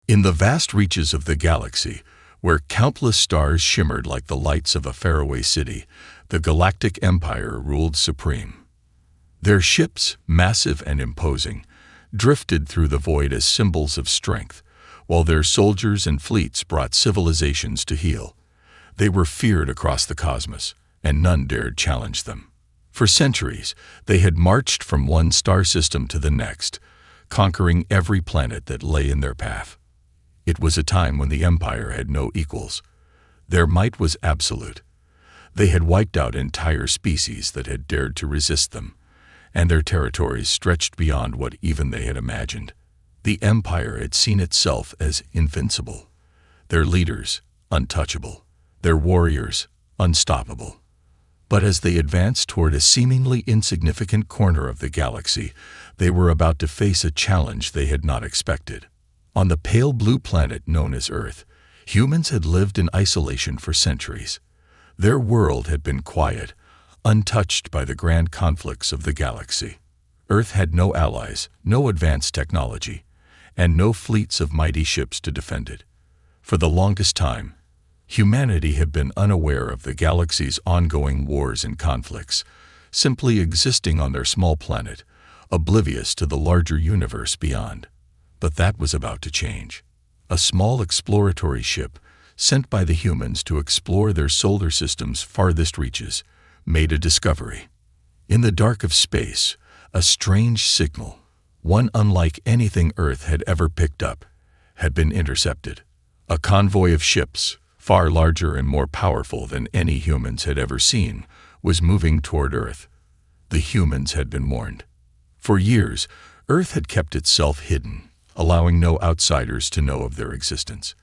In the vast reaches of the galaxy, where countless stars shimmered like the lights of a faraway city, the Galactic Empire ruled supreme. Their ships, massive and imposing, drifted through the void as symbols of strength, while their soldiers and fleets brought civilizations to heel. They were feared across the cosmos, and none dared challenge them. For centuries, they had marched from one star system to the next, conquering every planet that lay in their path. It was a time when the Empire had no equals. Their might was absolute. They had wiped out entire species that had dared to resist them, and their territories stretched beyond what even they had imagined. The Empire had seen itself as invincible, their leaders untouchable, their warriors unstoppable. But as they advanced toward a seemingly insignificant corner of the galaxy, they were about to face a challenge they had not expected. On the pale blue planet known as Earth, humans had lived in isolation for centuries. Their world had been quiet, untouched by the grand conflicts of the galaxy. Earth had no allies, no advanced technology, and no fleets of mighty ships to defend it. For the longest time, humanity had been unaware of the galaxy's ongoing wars and conflicts, simply existing on their small planet, oblivious to the larger universe beyond. But that was about to change. A small exploratory ship, sent by the humans to explore their solar system's farthest reaches, made a discovery. In the dark of space, a strange signal, one unlike anything Earth had ever picked up, had been intercepted. A convoy of ships, far larger and more powerful than any humans had ever seen, was moving toward Earth. The humans had been warned. For years, Earth had kept itself hidden, allowing no outsiders to know of their existence.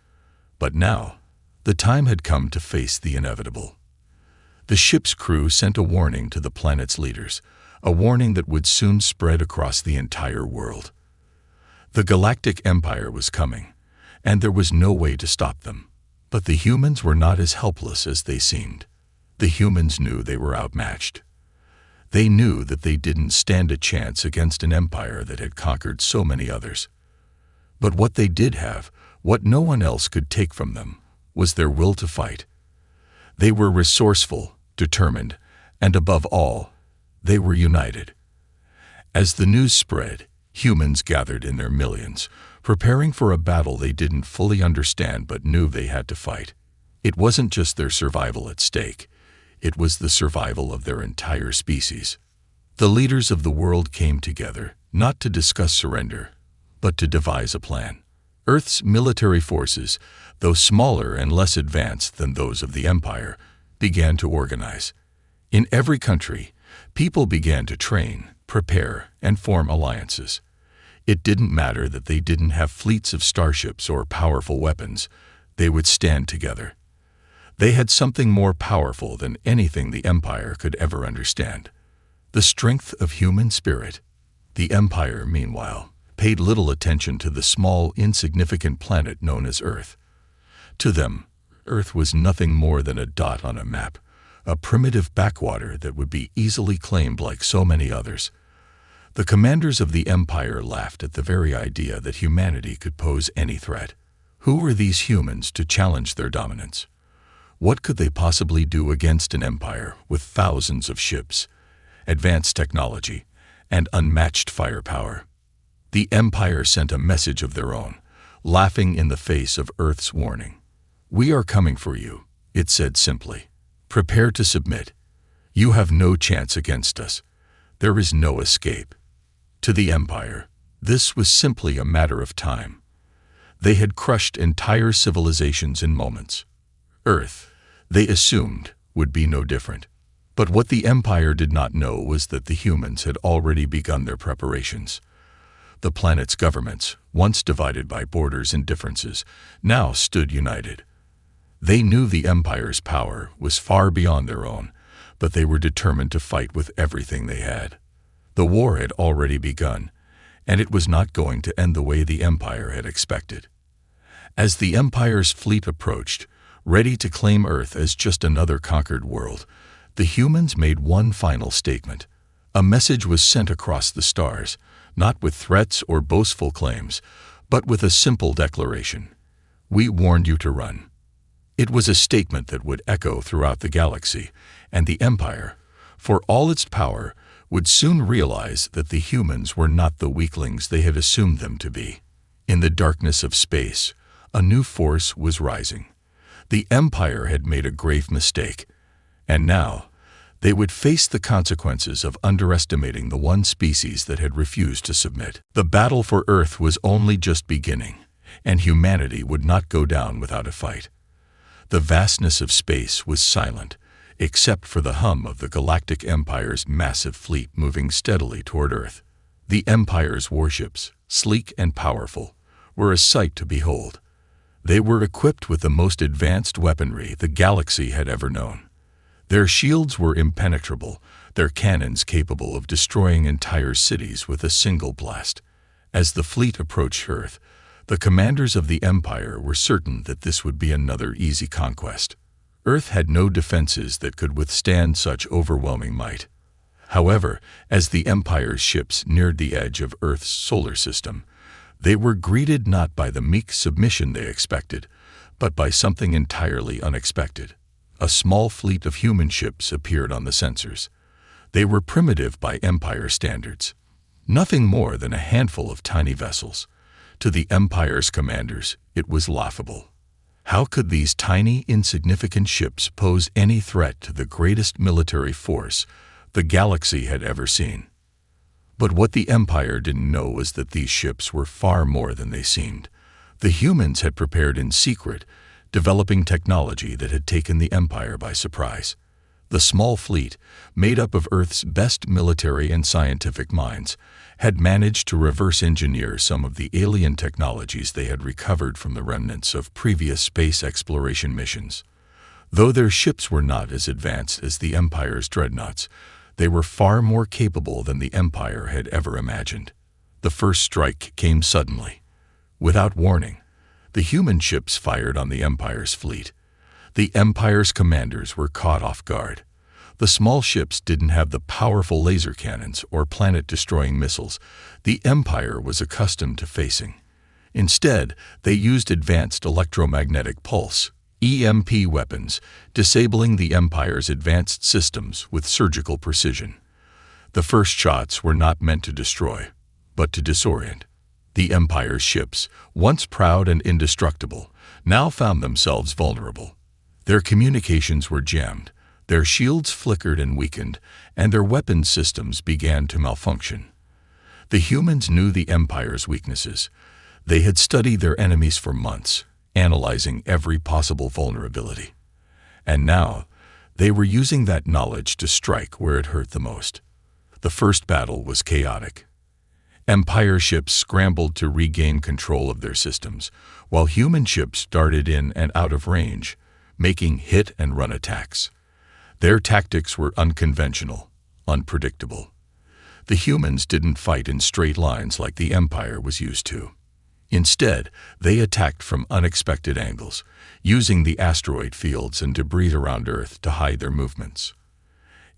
But now, the time had come to face the inevitable. The ship's crew sent a warning to the planet's leaders, a warning that would soon spread across the entire world. The Galactic Empire was coming, and there was no way to stop them. But the humans were not as helpless as they seemed. The humans knew they were outmatched. They knew that they didn't stand a chance against an empire that had conquered so many others. But what they did have, what no one else could take from them, was their will to fight. They were resourceful, determined, and above all, they were united. As the news spread, humans gathered in their millions, preparing for a battle they didn't fully understand but knew they had to fight. It wasn't just their survival at stake. It was the survival of their entire species. The leaders of the world came together, not to discuss surrender, but to devise a plan. Earth's military forces, though smaller and less advanced than those of the Empire, began to organize. In every country, people began to train, prepare, and form alliances. It didn't matter that they didn't have fleets of starships or powerful weapons. They would stand together. They had something more powerful than anything the Empire could ever understand: the strength of human spirit. The Empire, meanwhile, paid little attention to the small, insignificant planet known as Earth. To them, Earth was nothing more than a dot on a map, a primitive backwater that would be easily claimed like so many others. The commanders of the Empire laughed at the very idea that humanity could pose any threat. Who were these humans to challenge their dominance? What could they possibly do against an empire with thousands of ships, advanced technology, and unmatched firepower? The Empire sent a message of their own, laughing in the face of Earth's warning. "We are coming for you," it said simply. "Prepare to submit. You have no chance against us. There is no escape." To the Empire, this was simply a matter of time. They had crushed entire civilizations in moments. Earth, they assumed, would be no different. But what the Empire did not know was that the humans had already begun their preparations. The planet's governments, once divided by borders and differences, now stood united. They knew the Empire's power was far beyond their own, but they were determined to fight with everything they had. The war had already begun, and it was not going to end the way the Empire had expected. As the Empire's fleet approached, ready to claim Earth as just another conquered world, the humans made one final statement. A message was sent across the stars, not with threats or boastful claims, but with a simple declaration: "We warned you to run." It was a statement that would echo throughout the galaxy, and the Empire, for all its power, would soon realize that the humans were not the weaklings they had assumed them to be. In the darkness of space, a new force was rising. The Empire had made a grave mistake, and now they would face the consequences of underestimating the one species that had refused to submit. The battle for Earth was only just beginning, and humanity would not go down without a fight. The vastness of space was silent, except for the hum of the Galactic Empire's massive fleet moving steadily toward Earth. The Empire's warships, sleek and powerful, were a sight to behold. They were equipped with the most advanced weaponry the galaxy had ever known. Their shields were impenetrable, their cannons capable of destroying entire cities with a single blast. As the fleet approached Earth, the commanders of the Empire were certain that this would be another easy conquest. Earth had no defenses that could withstand such overwhelming might. However, as the Empire's ships neared the edge of Earth's solar system, they were greeted not by the meek submission they expected, but by something entirely unexpected. A small fleet of human ships appeared on the sensors. They were primitive by Empire standards, nothing more than a handful of tiny vessels. To the Empire's commanders, it was laughable. How could these tiny, insignificant ships pose any threat to the greatest military force the galaxy had ever seen? But what the Empire didn't know was that these ships were far more than they seemed. The humans had prepared in secret, developing technology that had taken the Empire by surprise. The small fleet, made up of Earth's best military and scientific minds, had managed to reverse engineer some of the alien technologies they had recovered from the remnants of previous space exploration missions. Though their ships were not as advanced as the Empire's dreadnoughts, they were far more capable than the Empire had ever imagined. The first strike came suddenly. Without warning, the human ships fired on the Empire's fleet. The Empire's commanders were caught off guard. The small ships didn't have the powerful laser cannons or planet-destroying missiles the Empire was accustomed to facing. Instead, they used advanced electromagnetic pulse (EMP) weapons, disabling the Empire's advanced systems with surgical precision. The first shots were not meant to destroy, but to disorient. The Empire's ships, once proud and indestructible, now found themselves vulnerable. Their communications were jammed, their shields flickered and weakened, and their weapons systems began to malfunction. The humans knew the Empire's weaknesses. They had studied their enemies for months, analyzing every possible vulnerability. And now, they were using that knowledge to strike where it hurt the most. The first battle was chaotic. Empire ships scrambled to regain control of their systems, while human ships darted in and out of range, making hit-and-run attacks. Their tactics were unconventional, unpredictable. The humans didn't fight in straight lines like the Empire was used to. Instead, they attacked from unexpected angles, using the asteroid fields and debris around Earth to hide their movements.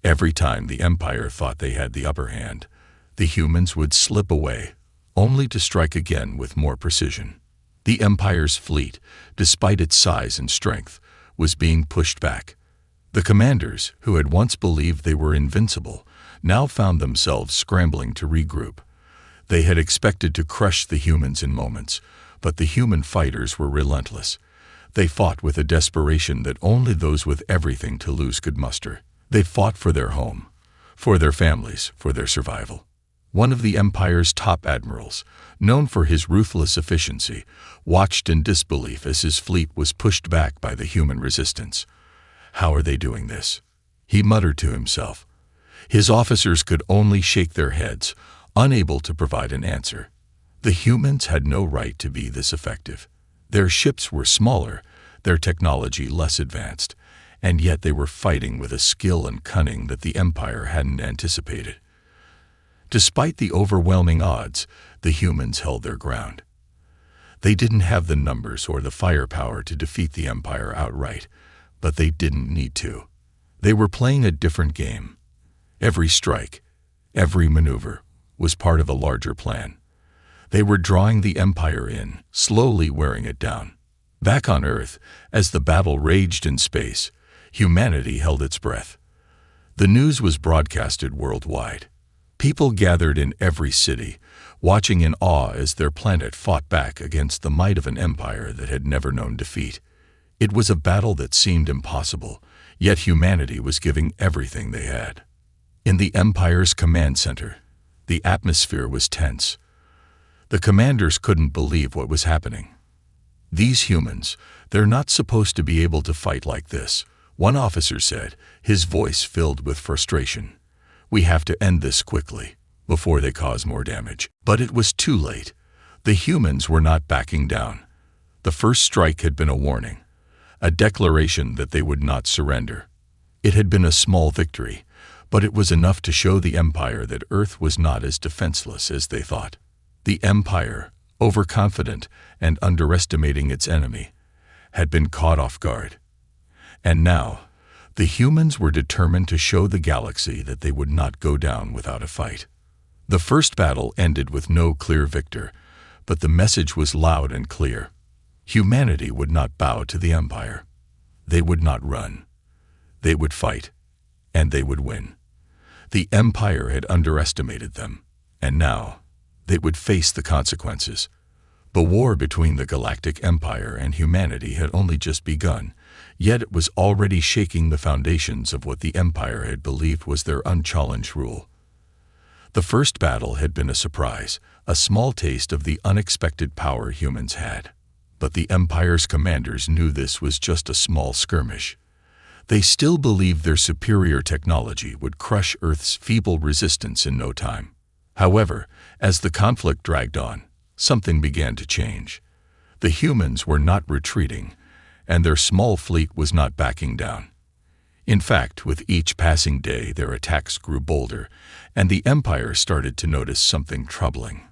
Every time the Empire thought they had the upper hand, the humans would slip away, only to strike again with more precision. The Empire's fleet, despite its size and strength, was being pushed back. The commanders, who had once believed they were invincible, now found themselves scrambling to regroup. They had expected to crush the humans in moments, but the human fighters were relentless. They fought with a desperation that only those with everything to lose could muster. They fought for their home, for their families, for their survival. One of the Empire's top admirals, known for his ruthless efficiency, watched in disbelief as his fleet was pushed back by the human resistance. "How are they doing this?" he muttered to himself. His officers could only shake their heads, unable to provide an answer. The humans had no right to be this effective. Their ships were smaller, their technology less advanced, and yet they were fighting with a skill and cunning that the Empire hadn't anticipated. Despite the overwhelming odds, the humans held their ground. They didn't have the numbers or the firepower to defeat the Empire outright, but they didn't need to. They were playing a different game. Every strike, every maneuver, was part of a larger plan. They were drawing the Empire in, slowly wearing it down. Back on Earth, as the battle raged in space, humanity held its breath. The news was broadcasted worldwide. People gathered in every city, watching in awe as their planet fought back against the might of an empire that had never known defeat. It was a battle that seemed impossible, yet humanity was giving everything they had. In the Empire's command center, the atmosphere was tense. The commanders couldn't believe what was happening. These humans, they're not supposed to be able to fight like this, one officer said, his voice filled with frustration. We have to end this quickly, before they cause more damage. But it was too late. The humans were not backing down. The first strike had been a warning, a declaration that they would not surrender. It had been a small victory, but it was enough to show the Empire that Earth was not as defenseless as they thought. The Empire, overconfident and underestimating its enemy, had been caught off guard. And now, the humans were determined to show the galaxy that they would not go down without a fight. The first battle ended with no clear victor, but the message was loud and clear. Humanity would not bow to the Empire. They would not run. They would fight, and they would win. The Empire had underestimated them, and now they would face the consequences. The war between the Galactic Empire and humanity had only just begun, yet it was already shaking the foundations of what the Empire had believed was their unchallenged rule. The first battle had been a surprise, a small taste of the unexpected power humans had. But the Empire's commanders knew this was just a small skirmish. They still believed their superior technology would crush Earth's feeble resistance in no time. However, as the conflict dragged on, something began to change. The humans were not retreating, and their small fleet was not backing down. In fact, with each passing day, their attacks grew bolder, and the Empire started to notice something troubling.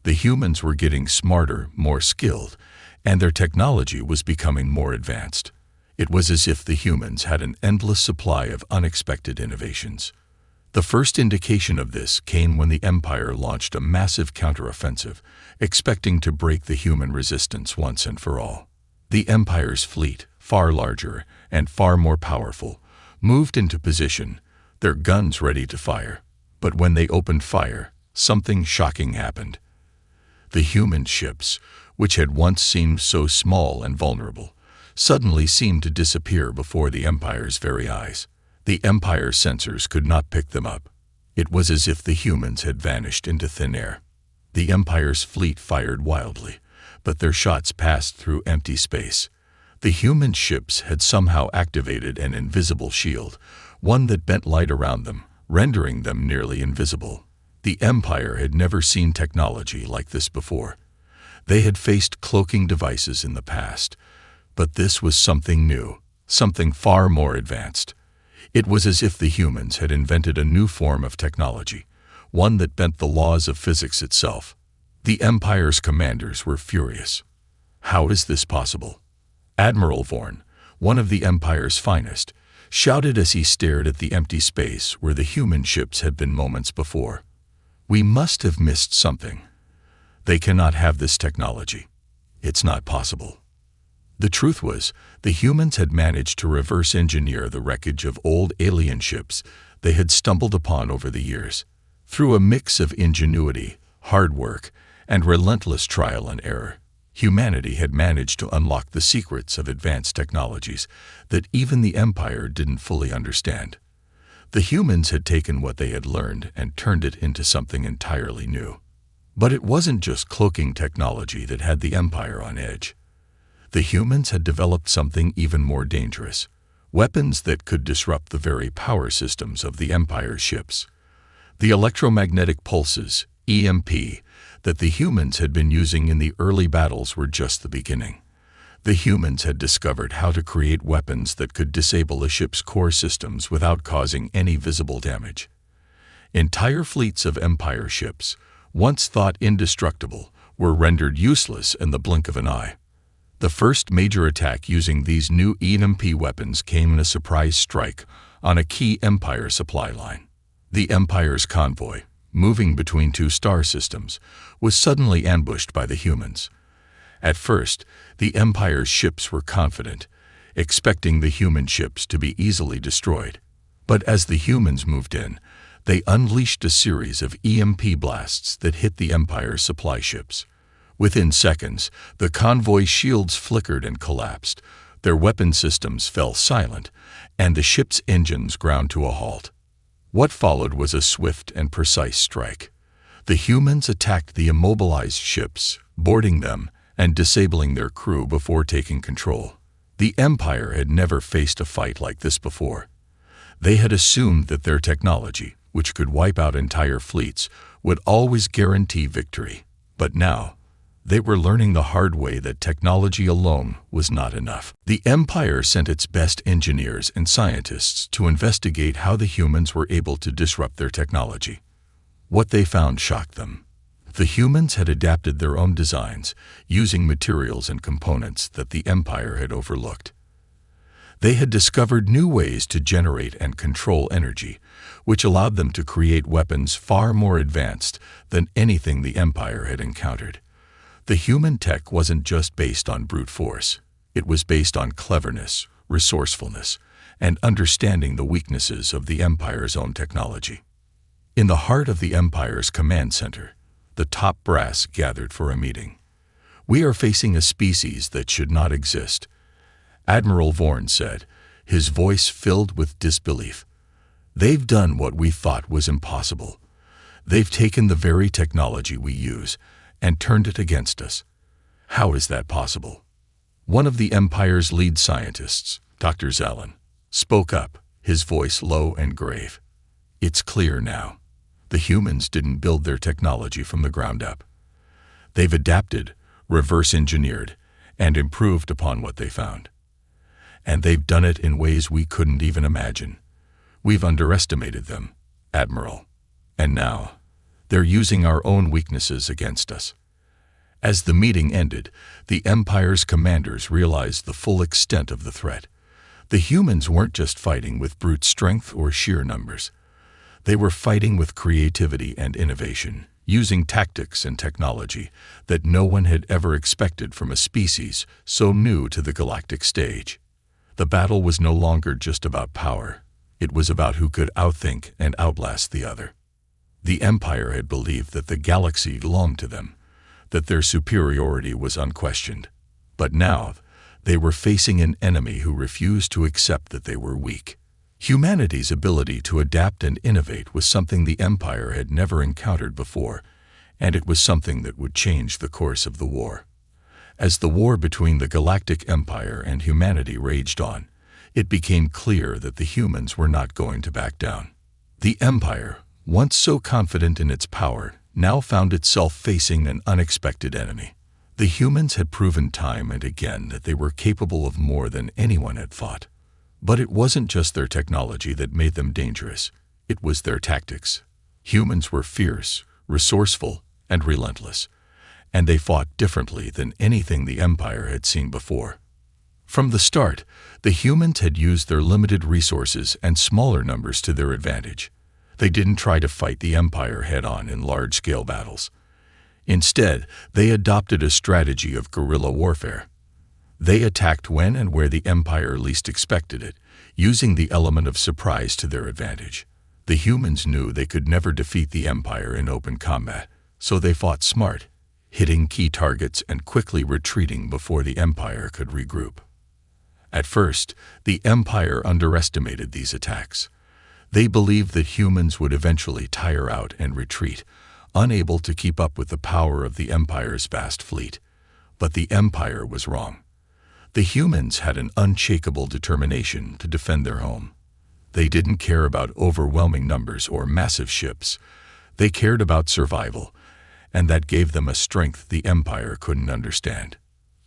The humans were getting smarter, more skilled, and their technology was becoming more advanced. It was as if the humans had an endless supply of unexpected innovations. The first indication of this came when the Empire launched a massive counteroffensive, expecting to break the human resistance once and for all. The Empire's fleet, far larger and far more powerful, moved into position, their guns ready to fire. But when they opened fire, something shocking happened. The human ships, which had once seemed so small and vulnerable, suddenly seemed to disappear before the Empire's very eyes. The Empire's sensors could not pick them up. It was as if the humans had vanished into thin air. The Empire's fleet fired wildly, but their shots passed through empty space. The human ships had somehow activated an invisible shield, one that bent light around them, rendering them nearly invisible. The Empire had never seen technology like this before. They had faced cloaking devices in the past, but this was something new, something far more advanced. It was as if the humans had invented a new form of technology, one that bent the laws of physics itself. The Empire's commanders were furious. How is this possible? Admiral Vorn, one of the Empire's finest, shouted as he stared at the empty space where the human ships had been moments before. We must have missed something. They cannot have this technology. It's not possible. The truth was, the humans had managed to reverse engineer the wreckage of old alien ships they had stumbled upon over the years. Through a mix of ingenuity, hard work, and relentless trial and error, humanity had managed to unlock the secrets of advanced technologies that even the Empire didn't fully understand. The humans had taken what they had learned and turned it into something entirely new. But it wasn't just cloaking technology that had the Empire on edge. The humans had developed something even more dangerous, weapons that could disrupt the very power systems of the Empire's ships. The electromagnetic pulses, EMP, that the humans had been using in the early battles were just the beginning. The humans had discovered how to create weapons that could disable a ship's core systems without causing any visible damage. Entire fleets of Empire ships, once thought indestructible, were rendered useless in the blink of an eye. The first major attack using these new EMP weapons came in a surprise strike on a key Empire supply line. The Empire's convoy, moving between two star systems, was suddenly ambushed by the humans. At first, the Empire's ships were confident, expecting the human ships to be easily destroyed. But as the humans moved in, they unleashed a series of EMP blasts that hit the Empire's supply ships. Within seconds, the convoy shields flickered and collapsed, their weapon systems fell silent, and the ship's engines ground to a halt. What followed was a swift and precise strike. The humans attacked the immobilized ships, boarding them and disabling their crew before taking control. The Empire had never faced a fight like this before. They had assumed that their technology, which could wipe out entire fleets, would always guarantee victory. But now, they were learning the hard way that technology alone was not enough. The Empire sent its best engineers and scientists to investigate how the humans were able to disrupt their technology. What they found shocked them. The humans had adapted their own designs, using materials and components that the Empire had overlooked. They had discovered new ways to generate and control energy, which allowed them to create weapons far more advanced than anything the Empire had encountered. The human tech wasn't just based on brute force. It was based on cleverness, resourcefulness, and understanding the weaknesses of the Empire's own technology. In the heart of the Empire's command center, the top brass gathered for a meeting. "We are facing a species that should not exist," Admiral Vorn said, his voice filled with disbelief. "They've done what we thought was impossible. They've taken the very technology we use and turned it against us. How is that possible?" One of the Empire's lead scientists, Dr. Zalin, spoke up, his voice low and grave. "It's clear now. The humans didn't build their technology from the ground up. They've adapted, reverse-engineered, and improved upon what they found. And they've done it in ways we couldn't even imagine. We've underestimated them, Admiral. And now, they're using our own weaknesses against us." As the meeting ended, the Empire's commanders realized the full extent of the threat. The humans weren't just fighting with brute strength or sheer numbers. They were fighting with creativity and innovation, using tactics and technology that no one had ever expected from a species so new to the galactic stage. The battle was no longer just about power. It was about who could outthink and outlast the other. The Empire had believed that the galaxy belonged to them, that their superiority was unquestioned. But now, they were facing an enemy who refused to accept that they were weak. Humanity's ability to adapt and innovate was something the Empire had never encountered before, and it was something that would change the course of the war. As the war between the Galactic Empire and humanity raged on, it became clear that the humans were not going to back down. The Empire, once so confident in its power, now found itself facing an unexpected enemy. The humans had proven time and again that they were capable of more than anyone had thought. But it wasn't just their technology that made them dangerous. It was their tactics. Humans were fierce, resourceful, and relentless, and they fought differently than anything the Empire had seen before. From the start, the humans had used their limited resources and smaller numbers to their advantage. They didn't try to fight the Empire head-on in large-scale battles. Instead, they adopted a strategy of guerrilla warfare. They attacked when and where the Empire least expected it, using the element of surprise to their advantage. The humans knew they could never defeat the Empire in open combat, so they fought smart, hitting key targets and quickly retreating before the Empire could regroup. At first, the Empire underestimated these attacks. They believed that humans would eventually tire out and retreat, unable to keep up with the power of the Empire's vast fleet. But the Empire was wrong. The humans had an unshakable determination to defend their home. They didn't care about overwhelming numbers or massive ships. They cared about survival, and that gave them a strength the Empire couldn't understand.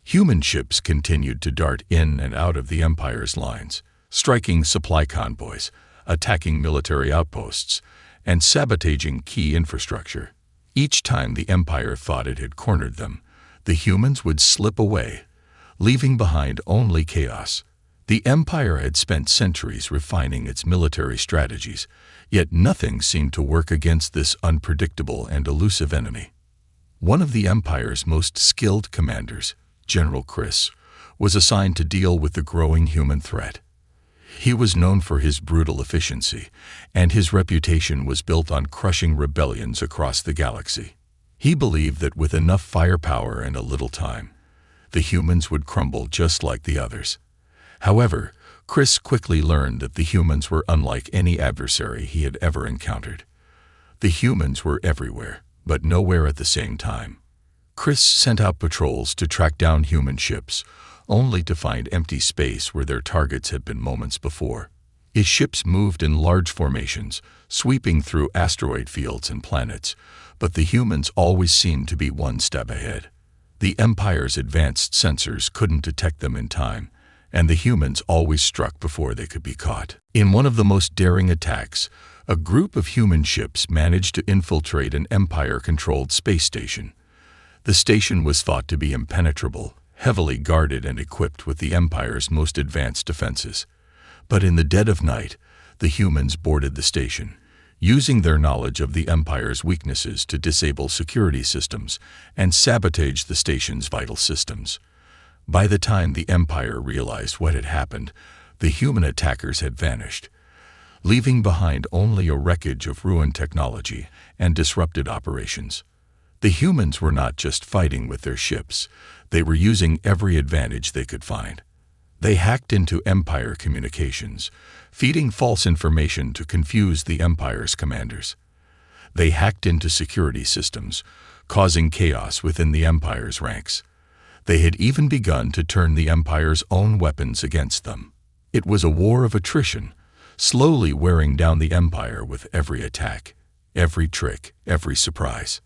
Human ships continued to dart in and out of the Empire's lines, striking supply convoys, attacking military outposts, and sabotaging key infrastructure. Each time the Empire thought it had cornered them, the humans would slip away, leaving behind only chaos. The Empire had spent centuries refining its military strategies, yet nothing seemed to work against this unpredictable and elusive enemy. One of the Empire's most skilled commanders, General Chris, was assigned to deal with the growing human threat. He was known for his brutal efficiency, and his reputation was built on crushing rebellions across the galaxy. He believed that with enough firepower and a little time, the humans would crumble just like the others. However, Chris quickly learned that the humans were unlike any adversary he had ever encountered. The humans were everywhere, but nowhere at the same time. Chris sent out patrols to track down human ships, only to find empty space where their targets had been moments before. His ships moved in large formations, sweeping through asteroid fields and planets, but the humans always seemed to be one step ahead. The Empire's advanced sensors couldn't detect them in time, and the humans always struck before they could be caught. In one of the most daring attacks, a group of human ships managed to infiltrate an Empire-controlled space station. The station was thought to be impenetrable, heavily guarded and equipped with the Empire's most advanced defenses. But in the dead of night, the humans boarded the station, using their knowledge of the Empire's weaknesses to disable security systems and sabotage the station's vital systems. By the time the Empire realized what had happened, the human attackers had vanished, leaving behind only a wreckage of ruined technology and disrupted operations. The humans were not just fighting with their ships, they were using every advantage they could find. They hacked into Empire communications, feeding false information to confuse the Empire's commanders. They hacked into security systems, causing chaos within the Empire's ranks. They had even begun to turn the Empire's own weapons against them. It was a war of attrition, slowly wearing down the Empire with every attack, every trick, every surprise.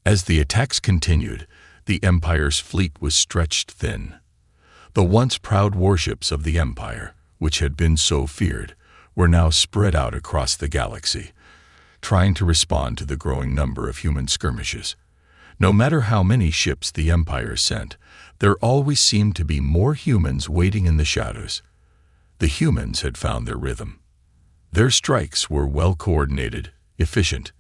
As the attacks continued, the Empire's fleet was stretched thin. The once proud warships of the Empire, which had been so feared, were now spread out across the galaxy, trying to respond to the growing number of human skirmishes. No matter how many ships the Empire sent, there always seemed to be more humans waiting in the shadows. The humans had found their rhythm. Their strikes were well-coordinated, efficient,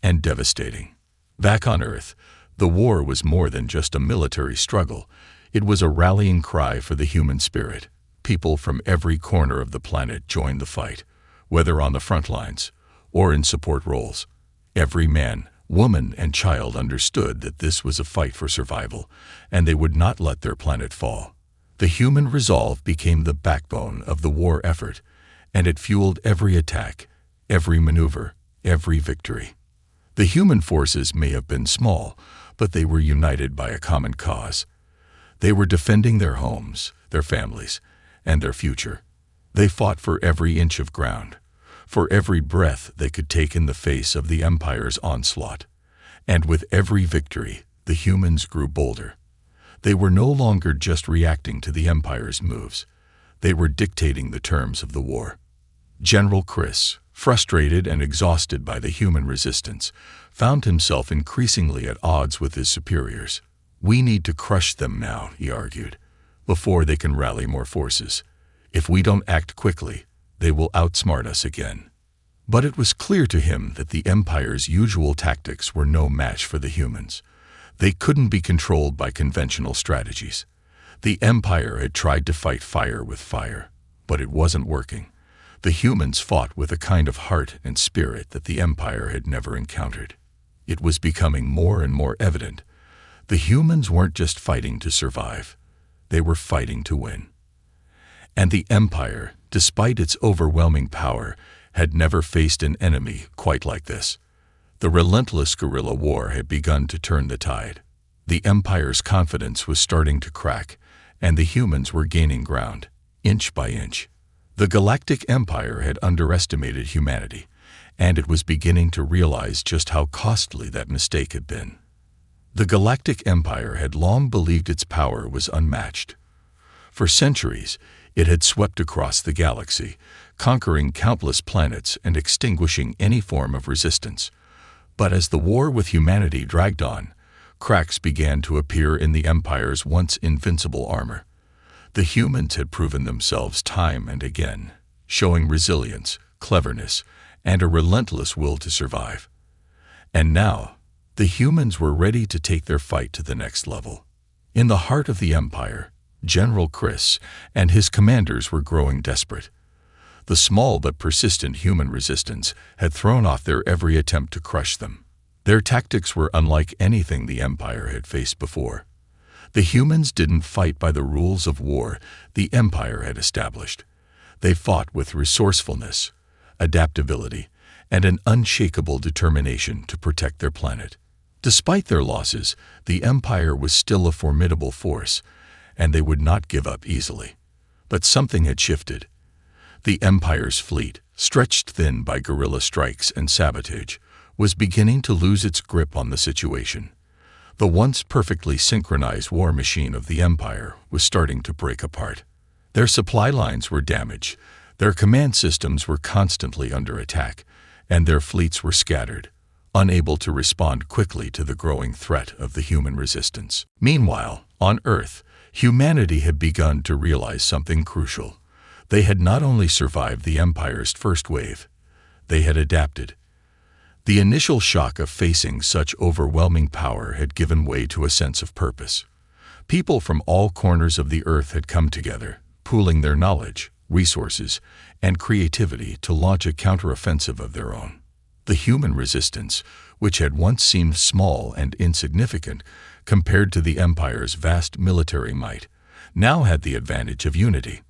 and devastating. Back on Earth, the war was more than just a military struggle. It was a rallying cry for the human spirit. People from every corner of the planet joined the fight, whether on the front lines or in support roles. Every man, woman, and child understood that this was a fight for survival, and they would not let their planet fall. The human resolve became the backbone of the war effort, and it fueled every attack, every maneuver, every victory. The human forces may have been small, but they were united by a common cause. They were defending their homes, their families, and their future. They fought for every inch of ground, for every breath they could take in the face of the Empire's onslaught. And with every victory, the humans grew bolder. They were no longer just reacting to the Empire's moves. They were dictating the terms of the war. General Chris, frustrated and exhausted by the human resistance, found himself increasingly at odds with his superiors. "We need to crush them now," he argued, "before they can rally more forces. If we don't act quickly, they will outsmart us again." But it was clear to him that the Empire's usual tactics were no match for the humans. They couldn't be controlled by conventional strategies. The Empire had tried to fight fire with fire, but it wasn't working. The humans fought with a kind of heart and spirit that the Empire had never encountered. It was becoming more and more evident. The humans weren't just fighting to survive. They were fighting to win. And the Empire, despite its overwhelming power, had never faced an enemy quite like this. The relentless guerrilla war had begun to turn the tide. The Empire's confidence was starting to crack, and the humans were gaining ground, inch by inch. The Galactic Empire had underestimated humanity, and it was beginning to realize just how costly that mistake had been. The Galactic Empire had long believed its power was unmatched. For centuries, it had swept across the galaxy, conquering countless planets and extinguishing any form of resistance. But as the war with humanity dragged on, cracks began to appear in the Empire's once invincible armor. The humans had proven themselves time and again, showing resilience, cleverness, and a relentless will to survive. And now, the humans were ready to take their fight to the next level. In the heart of the Empire, General Chris and his commanders were growing desperate. The small but persistent human resistance had thrown off their every attempt to crush them. Their tactics were unlike anything the Empire had faced before. The humans didn't fight by the rules of war the Empire had established. They fought with resourcefulness, adaptability, and an unshakable determination to protect their planet. Despite their losses, the Empire was still a formidable force, and they would not give up easily. But something had shifted. The Empire's fleet, stretched thin by guerrilla strikes and sabotage, was beginning to lose its grip on the situation. The once perfectly synchronized war machine of the Empire was starting to break apart. Their supply lines were damaged, their command systems were constantly under attack, and their fleets were scattered, unable to respond quickly to the growing threat of the human resistance. Meanwhile, on Earth, humanity had begun to realize something crucial. They had not only survived the Empire's first wave, they had adapted. The initial shock of facing such overwhelming power had given way to a sense of purpose. People from all corners of the Earth had come together, pooling their knowledge, resources, and creativity to launch a counteroffensive of their own. The human resistance, which had once seemed small and insignificant compared to the Empire's vast military might, now had the advantage of unity.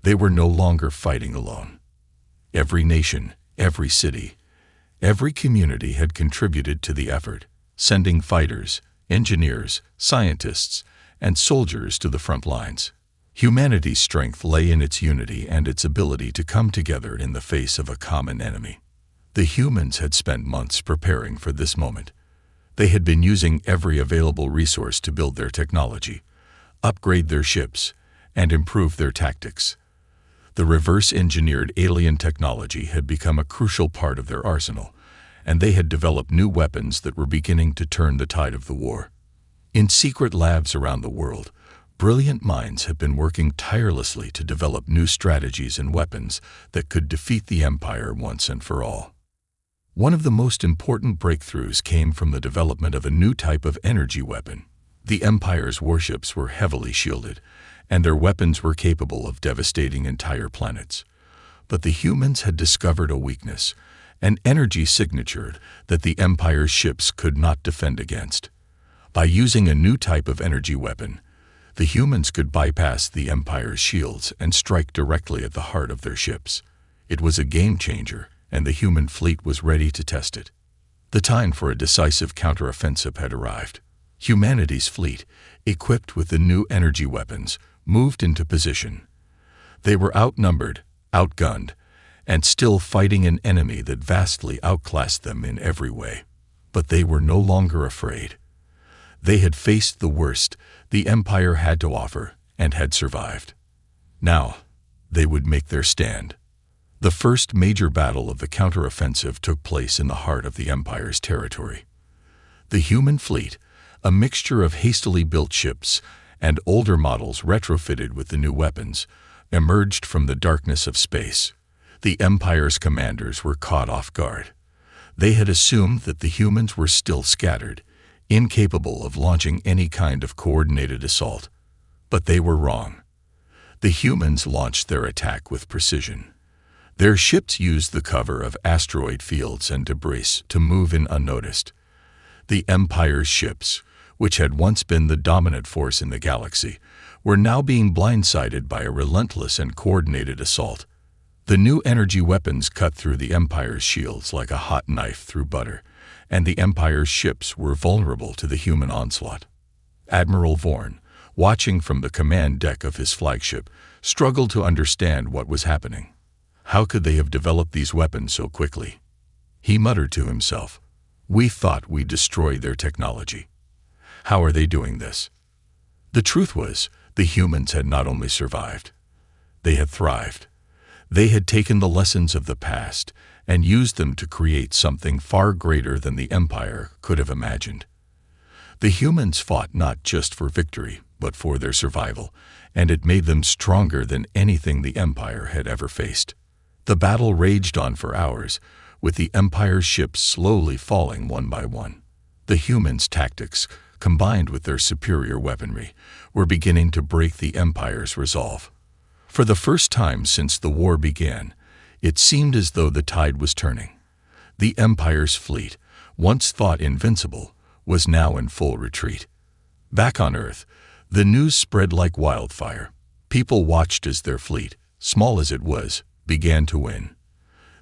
They were no longer fighting alone. Every nation, every city, every community had contributed to the effort, sending fighters, engineers, scientists, and soldiers to the front lines. Humanity's strength lay in its unity and its ability to come together in the face of a common enemy. The humans had spent months preparing for this moment. They had been using every available resource to build their technology, upgrade their ships, and improve their tactics. The reverse-engineered alien technology had become a crucial part of their arsenal, and they had developed new weapons that were beginning to turn the tide of the war. In secret labs around the world, brilliant minds have been working tirelessly to develop new strategies and weapons that could defeat the Empire once and for all. One of the most important breakthroughs came from the development of a new type of energy weapon. The Empire's warships were heavily shielded, and their weapons were capable of devastating entire planets. But the humans had discovered a weakness, an energy signature that the Empire's ships could not defend against. By using a new type of energy weapon, the humans could bypass the Empire's shields and strike directly at the heart of their ships. It was a game changer, and the human fleet was ready to test it. The time for a decisive counteroffensive had arrived. Humanity's fleet, equipped with the new energy weapons, moved into position. They were outnumbered, outgunned, and still fighting an enemy that vastly outclassed them in every way. But they were no longer afraid. They had faced the worst the Empire had to offer and had survived. Now, they would make their stand. The first major battle of the counteroffensive took place in the heart of the Empire's territory. The human fleet, a mixture of hastily built ships and older models retrofitted with the new weapons, emerged from the darkness of space. The Empire's commanders were caught off guard. They had assumed that the humans were still scattered, incapable of launching any kind of coordinated assault. But they were wrong. The humans launched their attack with precision. Their ships used the cover of asteroid fields and debris to move in unnoticed. The Empire's ships, which had once been the dominant force in the galaxy, were now being blindsided by a relentless and coordinated assault. The new energy weapons cut through the Empire's shields like a hot knife through butter, and the Empire's ships were vulnerable to the human onslaught. Admiral Vorn, watching from the command deck of his flagship, struggled to understand what was happening. How could they have developed these weapons so quickly? He muttered to himself, "We thought we'd destroy their technology. How are they doing this?" The truth was, the humans had not only survived, they had thrived. They had taken the lessons of the past and used them to create something far greater than the Empire could have imagined. The humans fought not just for victory, but for their survival, and it made them stronger than anything the Empire had ever faced. The battle raged on for hours, with the Empire's ships slowly falling one by one. The humans' tactics, combined with their superior weaponry, were beginning to break the Empire's resolve. For the first time since the war began, it seemed as though the tide was turning. The Empire's fleet, once thought invincible, was now in full retreat. Back on Earth, the news spread like wildfire. People watched as their fleet, small as it was, began to win.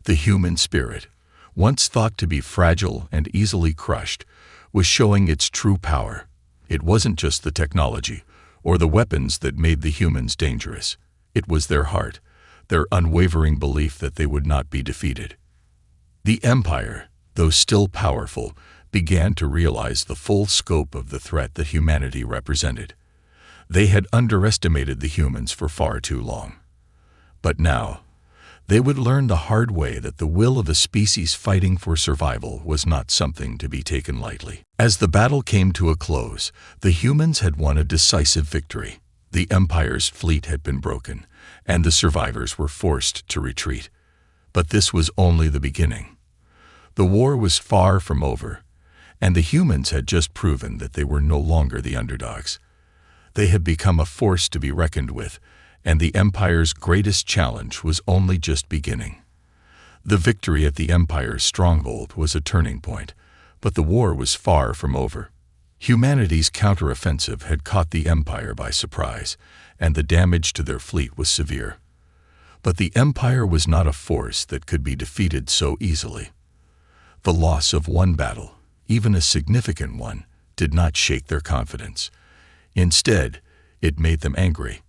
The human spirit, once thought to be fragile and easily crushed, was showing its true power. It wasn't just the technology or the weapons that made the humans dangerous. It was their heart, their unwavering belief that they would not be defeated. The Empire, though still powerful, began to realize the full scope of the threat that humanity represented. They had underestimated the humans for far too long. But now, they would learn the hard way that the will of a species fighting for survival was not something to be taken lightly. As the battle came to a close, the humans had won a decisive victory. The Empire's fleet had been broken, and the survivors were forced to retreat. But this was only the beginning. The war was far from over, and the humans had just proven that they were no longer the underdogs. They had become a force to be reckoned with, and the Empire's greatest challenge was only just beginning. The victory at the Empire's stronghold was a turning point, but the war was far from over. Humanity's counteroffensive had caught the Empire by surprise, and the damage to their fleet was severe. But the Empire was not a force that could be defeated so easily. The loss of one battle, even a significant one, did not shake their confidence. Instead, it made them angry.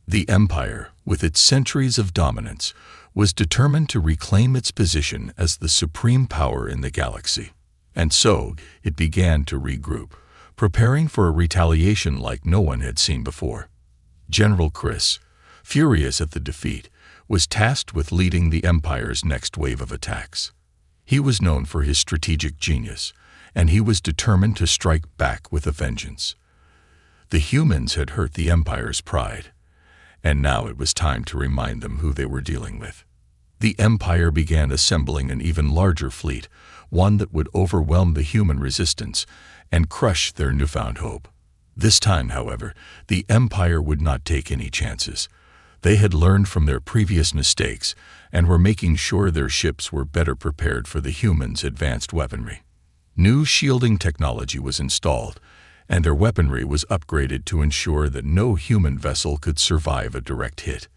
The Empire, with its centuries of dominance, was determined to reclaim its position as the supreme power in the galaxy. And so, it began to regroup, preparing for a retaliation like no one had seen before. General Chris, furious at the defeat, was tasked with leading the Empire's next wave of attacks. He was known for his strategic genius, and he was determined to strike back with a vengeance. The humans had hurt the Empire's pride, and now it was time to remind them who they were dealing with. The Empire began assembling an even larger fleet, one that would overwhelm the human resistance and crush their newfound hope. This time, however, the Empire would not take any chances. They had learned from their previous mistakes and were making sure their ships were better prepared for the humans' advanced weaponry. New shielding technology was installed, and their weaponry was upgraded to ensure that no human vessel could survive a direct hit.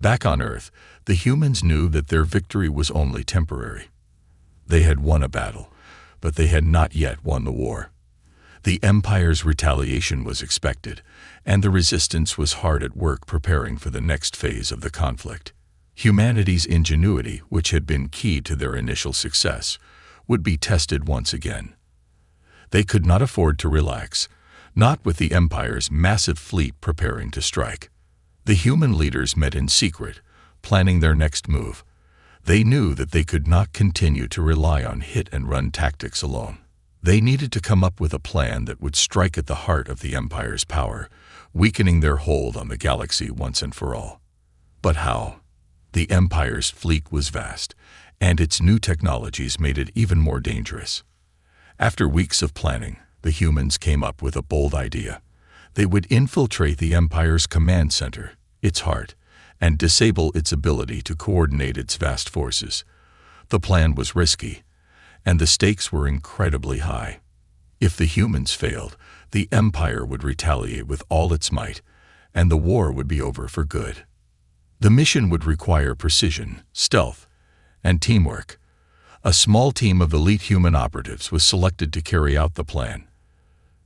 Back on Earth, the humans knew that their victory was only temporary. They had won a battle, but they had not yet won the war. The Empire's retaliation was expected, and the resistance was hard at work preparing for the next phase of the conflict. Humanity's ingenuity, which had been key to their initial success, would be tested once again. They could not afford to relax, not with the Empire's massive fleet preparing to strike. The human leaders met in secret, planning their next move. They knew that they could not continue to rely on hit-and-run tactics alone. They needed to come up with a plan that would strike at the heart of the Empire's power, weakening their hold on the galaxy once and for all. But how? The Empire's fleet was vast, and its new technologies made it even more dangerous. After weeks of planning, the humans came up with a bold idea. They would infiltrate the Empire's command center, its heart, and disable its ability to coordinate its vast forces. The plan was risky, and the stakes were incredibly high. If the humans failed, the Empire would retaliate with all its might, and the war would be over for good. The mission would require precision, stealth, and teamwork. A small team of elite human operatives was selected to carry out the plan.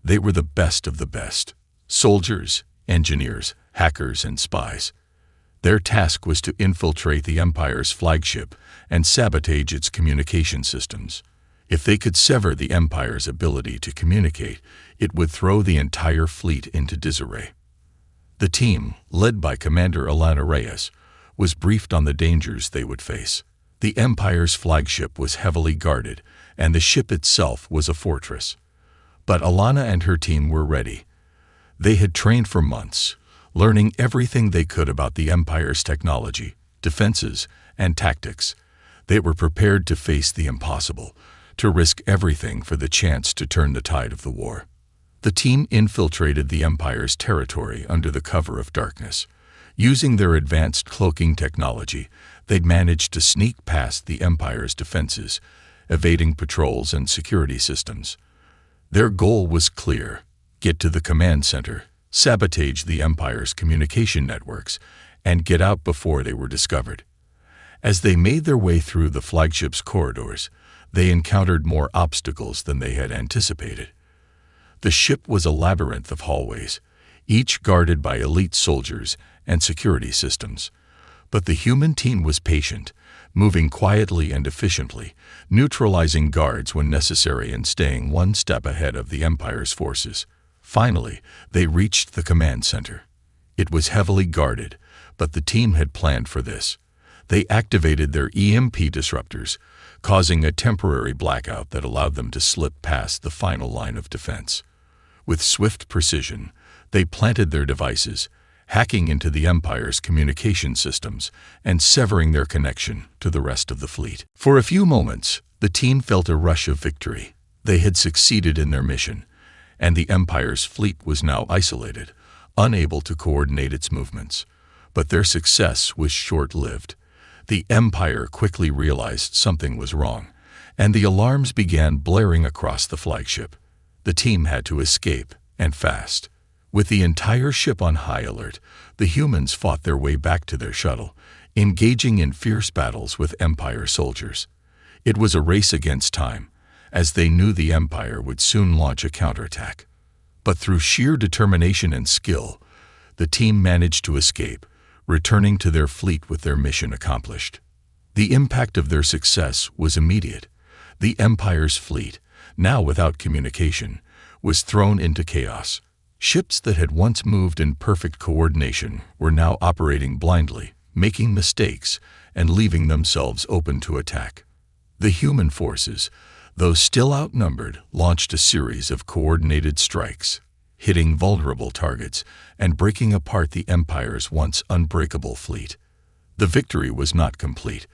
They were the best of the best: soldiers, engineers, hackers, and spies. Their task was to infiltrate the Empire's flagship and sabotage its communication systems. If they could sever the Empire's ability to communicate, it would throw the entire fleet into disarray. The team, led by Commander Alana Reyes, was briefed on the dangers they would face. The Empire's flagship was heavily guarded, and the ship itself was a fortress. But Alana and her team were ready. They had trained for months, learning everything they could about the Empire's technology, defenses, and tactics. They were prepared to face the impossible, to risk everything for the chance to turn the tide of the war. The team infiltrated the Empire's territory under the cover of darkness. Using their advanced cloaking technology, they'd managed to sneak past the Empire's defenses, evading patrols and security systems. Their goal was clear: get to the command center, sabotage the Empire's communication networks, and get out before they were discovered. As they made their way through the flagship's corridors, they encountered more obstacles than they had anticipated. The ship was a labyrinth of hallways, each guarded by elite soldiers and security systems. But the human team was patient, moving quietly and efficiently, neutralizing guards when necessary and staying one step ahead of the Empire's forces. Finally, they reached the command center. It was heavily guarded, but the team had planned for this. They activated their EMP disruptors, causing a temporary blackout that allowed them to slip past the final line of defense. With swift precision, they planted their devices, hacking into the Empire's communication systems and severing their connection to the rest of the fleet. For a few moments, the team felt a rush of victory. They had succeeded in their mission, and the Empire's fleet was now isolated, unable to coordinate its movements. But their success was short-lived. The Empire quickly realized something was wrong, and the alarms began blaring across the flagship. The team had to escape, and fast. With the entire ship on high alert, the humans fought their way back to their shuttle, engaging in fierce battles with Empire soldiers. It was a race against time, as they knew the Empire would soon launch a counterattack. But through sheer determination and skill, the team managed to escape, returning to their fleet with their mission accomplished. The impact of their success was immediate. The Empire's fleet, now without communication, was thrown into chaos. Ships that had once moved in perfect coordination were now operating blindly, making mistakes, and leaving themselves open to attack. The human forces, though still outnumbered, launched a series of coordinated strikes, hitting vulnerable targets and breaking apart the Empire's once unbreakable fleet. The victory was not complete,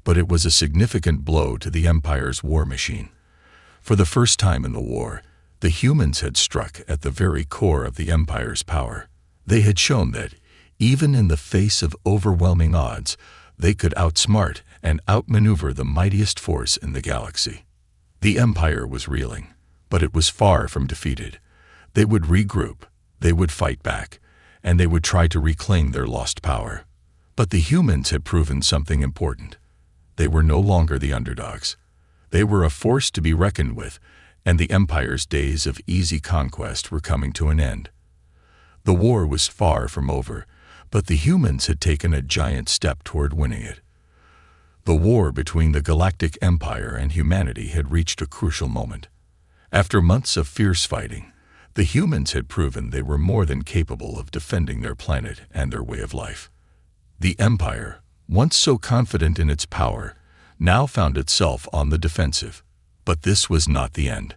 but it was a significant blow to the Empire's war machine. For the first time in the war, the humans had struck at the very core of the Empire's power. They had shown that, even in the face of overwhelming odds, they could outsmart and outmaneuver the mightiest force in the galaxy. The Empire was reeling, but it was far from defeated. They would regroup, they would fight back, and they would try to reclaim their lost power. But the humans had proven something important. They were no longer the underdogs. They were a force to be reckoned with, and the Empire's days of easy conquest were coming to an end. The war was far from over, but the humans had taken a giant step toward winning it. The war between the Galactic Empire and humanity had reached a crucial moment. After months of fierce fighting, the humans had proven they were more than capable of defending their planet and their way of life. The Empire, once so confident in its power, now found itself on the defensive. But this was not the end.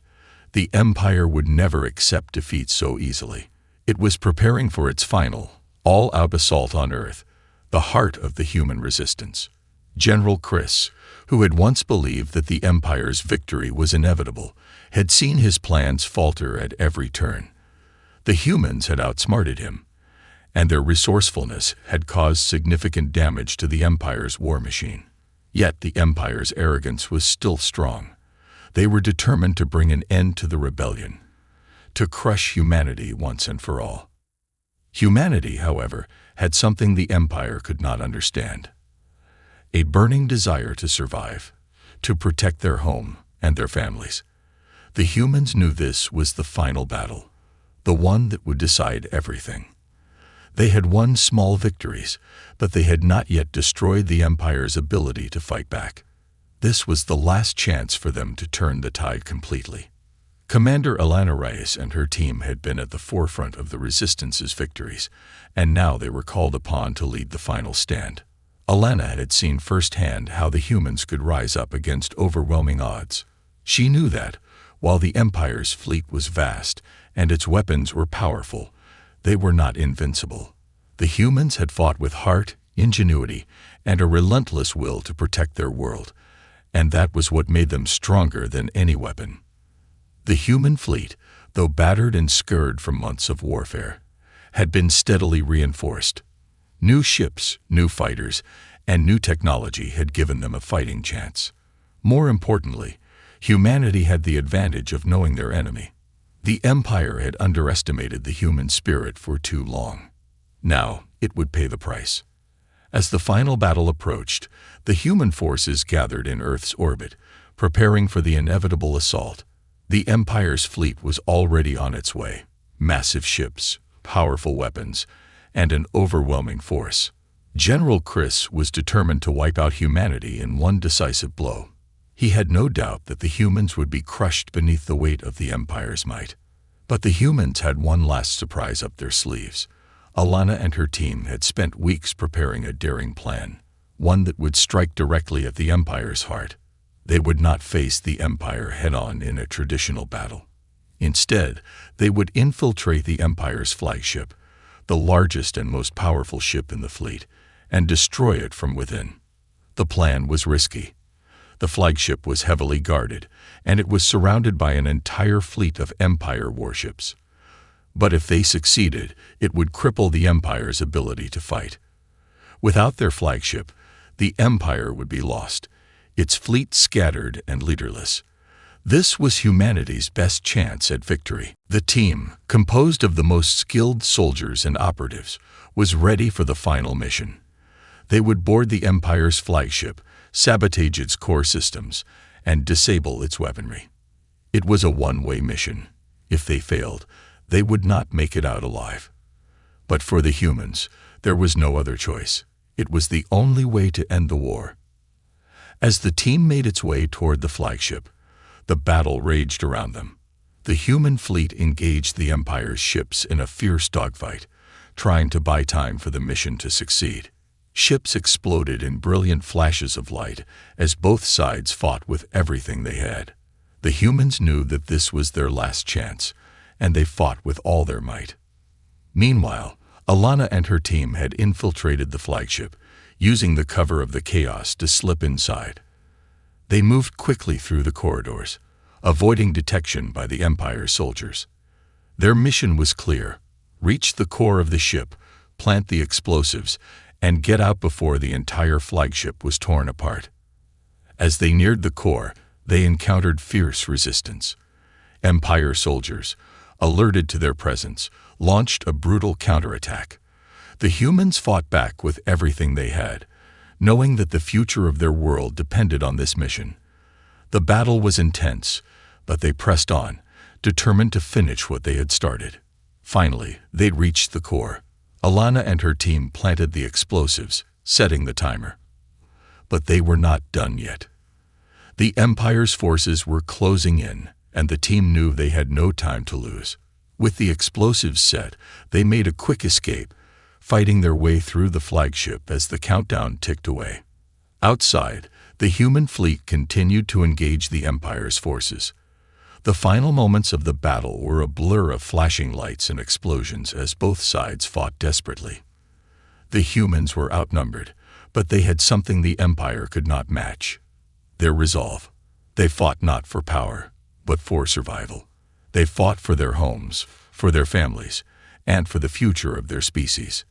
The Empire would never accept defeat so easily. It was preparing for its final, all-out assault on Earth, the heart of the human resistance. General Chris, who had once believed that the Empire's victory was inevitable, had seen his plans falter at every turn. The humans had outsmarted him, and their resourcefulness had caused significant damage to the Empire's war machine. Yet the Empire's arrogance was still strong. They were determined to bring an end to the rebellion, to crush humanity once and for all. Humanity, however, had something the Empire could not understand: a burning desire to survive, to protect their home and their families. The humans knew this was the final battle, the one that would decide everything. They had won small victories, but they had not yet destroyed the Empire's ability to fight back. This was the last chance for them to turn the tide completely. Commander Alana Reyes and her team had been at the forefront of the Resistance's victories, and now they were called upon to lead the final stand. Alana had seen firsthand how the humans could rise up against overwhelming odds. She knew that, while the Empire's fleet was vast and its weapons were powerful, They were not invincible. The humans had fought with heart, ingenuity, and a relentless will to protect their world, and that was what made them stronger than any weapon. The human fleet, though battered and scarred from months of warfare, had been steadily reinforced. New ships, new fighters, and new technology had given them a fighting chance. More importantly, humanity had the advantage of knowing their enemy. The Empire had underestimated the human spirit for too long. Now it would pay the price. As the final battle approached, the human forces gathered in Earth's orbit, preparing for the inevitable assault. The Empire's fleet was already on its way. Massive ships, powerful weapons, and an overwhelming force. General Chris was determined to wipe out humanity in one decisive blow. He had no doubt that the humans would be crushed beneath the weight of the Empire's might. But the humans had one last surprise up their sleeves. Alana and her team had spent weeks preparing a daring plan, one that would strike directly at the Empire's heart. They would not face the Empire head-on in a traditional battle. Instead, they would infiltrate the Empire's flagship, the largest and most powerful ship in the fleet, and destroy it from within. The plan was risky. The flagship was heavily guarded, and it was surrounded by an entire fleet of Empire warships. But if they succeeded, it would cripple the Empire's ability to fight. Without their flagship, the Empire would be lost, its fleet scattered and leaderless. This was humanity's best chance at victory. The team, composed of the most skilled soldiers and operatives, was ready for the final mission. They would board the Empire's flagship, sabotage its core systems, and disable its weaponry. It was a one-way mission. If they failed, they would not make it out alive. But for the humans, there was no other choice. It was the only way to end the war. As the team made its way toward the flagship, the battle raged around them. The human fleet engaged the Empire's ships in a fierce dogfight, trying to buy time for the mission to succeed. Ships exploded in brilliant flashes of light as both sides fought with everything they had. The humans knew that this was their last chance, and they fought with all their might. Meanwhile, Alana and her team had infiltrated the flagship, using the cover of the chaos to slip inside. They moved quickly through the corridors, avoiding detection by the Empire soldiers. Their mission was clear: reach the core of the ship, plant the explosives, and get out before the entire flagship was torn apart. As they neared the core, they encountered fierce resistance. Empire soldiers, alerted to their presence, launched a brutal counterattack. The humans fought back with everything they had, knowing that the future of their world depended on this mission. The battle was intense, but they pressed on, determined to finish what they had started. Finally, they'd reached the core. Alana and her team planted the explosives, setting the timer. But they were not done yet. The Empire's forces were closing in, and the team knew they had no time to lose. With the explosives set, they made a quick escape, fighting their way through the flagship as the countdown ticked away. Outside, the human fleet continued to engage the Empire's forces. The final moments of the battle were a blur of flashing lights and explosions as both sides fought desperately. The humans were outnumbered, but they had something the Empire could not match: their resolve. They fought not for power, but for survival. They fought for their homes, for their families, and for the future of their species.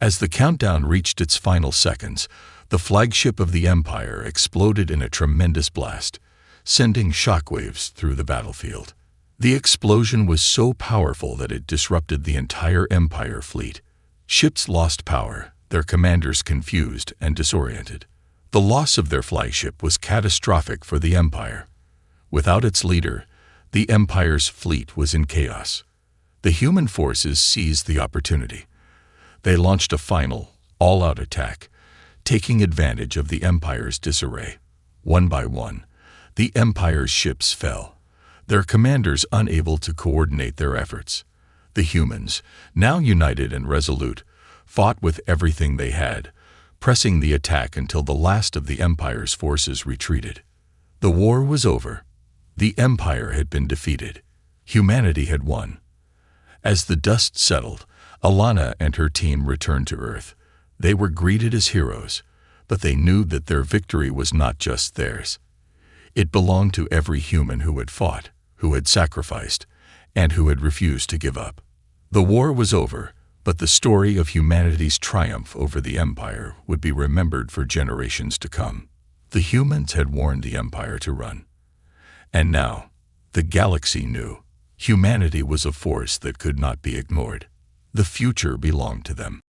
As the countdown reached its final seconds, the flagship of the Empire exploded in a tremendous blast, sending shockwaves through the battlefield. The explosion was so powerful that it disrupted the entire Empire fleet. Ships lost power, their commanders confused and disoriented. The loss of their flagship was catastrophic for the Empire. Without its leader, the Empire's fleet was in chaos. The human forces seized the opportunity. They launched a final, all-out attack, taking advantage of the Empire's disarray. One by one, the Empire's ships fell, their commanders unable to coordinate their efforts. The humans, now united and resolute, fought with everything they had, pressing the attack until the last of the Empire's forces retreated. The war was over. The Empire had been defeated. Humanity had won. As the dust settled, Alana and her team returned to Earth. They were greeted as heroes, but they knew that their victory was not just theirs. It belonged to every human who had fought, who had sacrificed, and who had refused to give up. The war was over, but the story of humanity's triumph over the Empire would be remembered for generations to come. The humans had warned the Empire to run. And now, the galaxy knew. Humanity was a force that could not be ignored. The future belonged to them.